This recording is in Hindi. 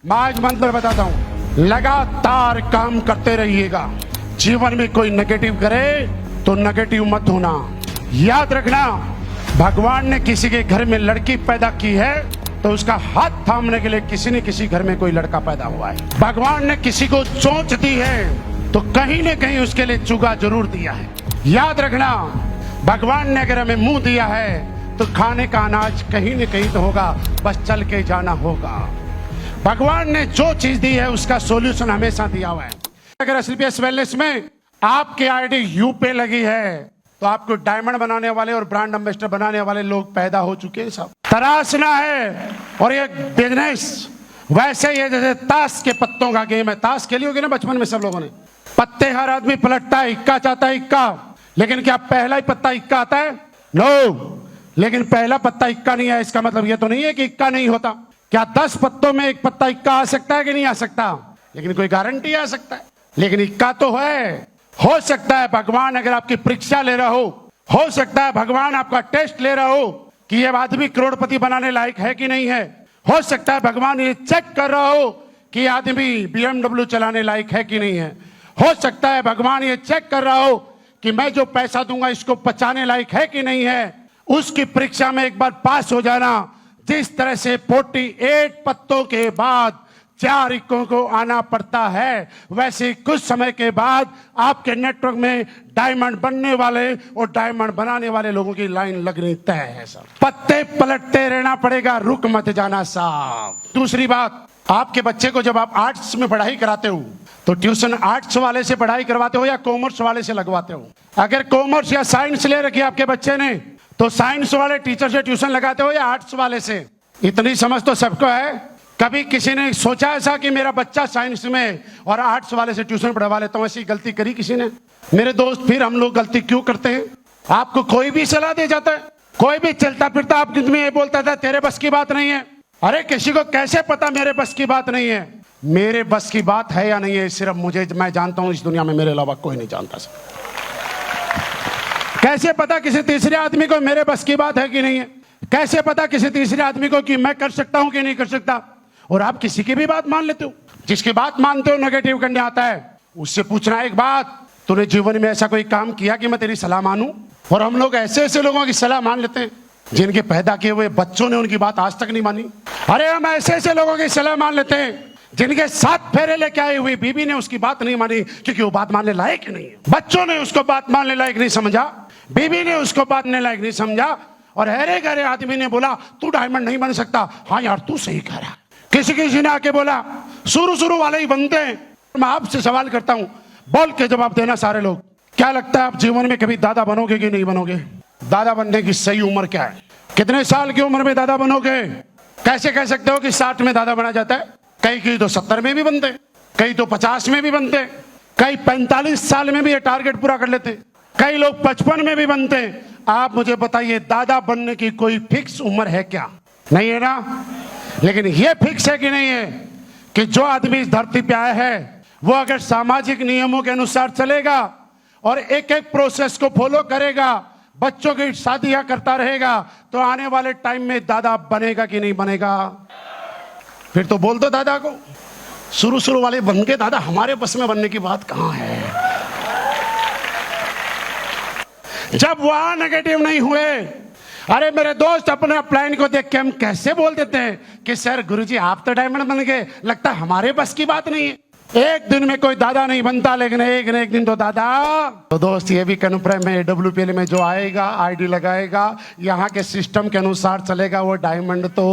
मैं आज मंत्र बताता हूँ, लगातार काम करते रहिएगा। जीवन में कोई नेगेटिव करे तो नेगेटिव मत होना। याद रखना, भगवान ने किसी के घर में लड़की पैदा की है तो उसका हाथ थामने के लिए किसी न किसी घर में कोई लड़का पैदा हुआ है। भगवान ने किसी को चोंच दी है तो कहीं न कहीं उसके लिए चुगा जरूर दिया है। याद रखना, भगवान ने अगर हमें मुंह दिया है तो खाने का अनाज कहीं न कहीं तो होगा, बस चल के जाना होगा। भगवान ने जो चीज दी है उसका सॉल्यूशन हमेशा दिया हुआ है। अगर एसएलपीएस वेलनेस में आपकी आईडी यू पे लगी है तो आपको डायमंड बनाने वाले और ब्रांड एम्बेसडर बनाने वाले लोग पैदा हो चुके हैं। सब तराशना है और ये बिजनेस वैसे ही है जैसे ताश के पत्तों का गेम है। ताश खेली होगी ना बचपन में सब लोगों ने। पत्ते हर आदमी पलटता है, इक्का चाहता है इक्का, लेकिन क्या पहला ही पत्ता इक्का आता है? नो, लेकिन पहला पत्ता इक्का नहीं है इसका मतलब ये तो नहीं है कि इक्का नहीं होता। क्या 10 पत्तों में एक पत्ता इक्का आ सकता है कि नहीं आ सकता? लेकिन कोई गारंटी आ सकता है, लेकिन इक्का तो है। हो सकता है भगवान अगर आपकी परीक्षा ले रहा हो सकता है भगवान आपका टेस्ट ले रहा हो कि ये आदमी करोड़पति बनाने लायक है कि नहीं है। हो सकता है भगवान ये चेक कर रहा हो कि आदमी BMW चलाने लायक है कि नहीं है। हो सकता है भगवान ये चेक कर रहा हो कि मैं जो पैसा दूंगा इसको पचाने लायक है कि नहीं है। उसकी परीक्षा में एक बार पास हो जाना। जिस तरह से 48 पत्तों के बाद 4 इक्कों को आना पड़ता है, वैसे कुछ समय के बाद आपके नेटवर्क में डायमंड बनने वाले और डायमंड बनाने वाले लोगों की लाइन लगनी तय है। सर पत्ते पलटते रहना पड़ेगा, रुक मत जाना साहब। दूसरी बात, आपके बच्चे को जब आप आर्ट्स में पढ़ाई कराते हो तो ट्यूशन आर्ट्स वाले से पढ़ाई करवाते हो या कॉमर्स वाले से लगवाते हो? अगर कॉमर्स या साइंस ले रखी आपके बच्चे ने तो साइंस वाले टीचर से ट्यूशन लगाते हो या आर्ट्स वाले से? इतनी समझ तो सबको है। कभी किसी ने सोचा ऐसा कि मेरा बच्चा साइंस में और आर्ट्स वाले से ट्यूशन पढ़वा लेता हूं? ऐसी गलती करी किसी ने? मेरे दोस्त, फिर हम लोग गलती क्यों करते हैं? आपको कोई भी सलाह दे जाता है, कोई भी चलता फिरता आपके में ये बोलता था तेरे बस की बात नहीं है। अरे किसी को कैसे पता मेरे बस की बात नहीं है? मेरे बस की बात है या नहीं है सिर्फ मैं जानता हूं, इस दुनिया में मेरे अलावा कोई नहीं जानता। कैसे पता किसी तीसरे आदमी को मेरे बस की बात है कि नहीं है? कैसे पता किसी तीसरे आदमी को कि मैं कर सकता हूं कि नहीं कर सकता? और आप किसी की भी बात मान लेते हो। जिसकी बात मानते हो नेगेटिव करने आता है, उससे पूछना एक बात, तूने जीवन में ऐसा कोई काम किया कि मैं तेरी सलाह मानूं? और हम लोग ऐसे ऐसे लोगों की सलाह मान लेते हैं जिनके पैदा किए हुए बच्चों ने उनकी बात आज तक नहीं मानी। अरे हम ऐसे ऐसे लोगों की सलाह मान लेते हैं जिनके 7 फेरे लेके आई हुई बीबी ने उसकी बात नहीं मानी क्योंकि वो बात मानने लायक ही नहीं है। बच्चों ने उसको बात मानने लायक नहीं समझा, बीबी ने उसको बात मानने लायक नहीं समझा, और हरे घरे आदमी ने बोला तू डायमंड नहीं बन सकता। हाँ यार तू सही कह रहा है। किसी ने आके बोला, शुरू वाले ही बनते हैं। मैं आपसे सवाल करता हूं, बोल के जवाब देना सारे लोग। क्या लगता है आप जीवन में कभी दादा बनोगे कि नहीं बनोगे? दादा बनने की सही उम्र क्या है? कितने साल की उम्र में दादा बनोगे? कैसे कह सकते हो कि 60 में दादा बना जाता है? कई तो 70 में भी बनते, कई तो 50 में भी बनते, कई 45 साल में भी ये टारगेट पूरा कर लेते, कई लोग 55 में भी बनते। आप मुझे बताइए, दादा बनने की कोई फिक्स उम्र है क्या? नहीं है ना। लेकिन ये फिक्स है कि नहीं है कि जो आदमी इस धरती पे आया है वो अगर सामाजिक नियमों के अनुसार चलेगा और एक एक प्रोसेस को फॉलो करेगा, बच्चों की शादियां करता रहेगा, तो आने वाले टाइम में दादा बनेगा कि नहीं बनेगा? फिर तो बोल दो दादा को। शुरू वाले बन के दादा, हमारे बस में बनने की बात कहां है? जब वहां नेगेटिव नहीं हुए, अरे मेरे दोस्त, अपने अपलाइन को देख के हम कैसे बोल देते हैं कि सर गुरुजी आप तो डायमंड बन गए, लगता है हमारे बस की बात नहीं है। एक दिन में कोई दादा नहीं बनता, लेकिन एक न एक दिन तो दादा। तो दोस्त, ये भी कन्फ्रम है, WPL में जो आएगा, आईडी लगाएगा, यहाँ के सिस्टम के अनुसार चलेगा, वो डायमंड तो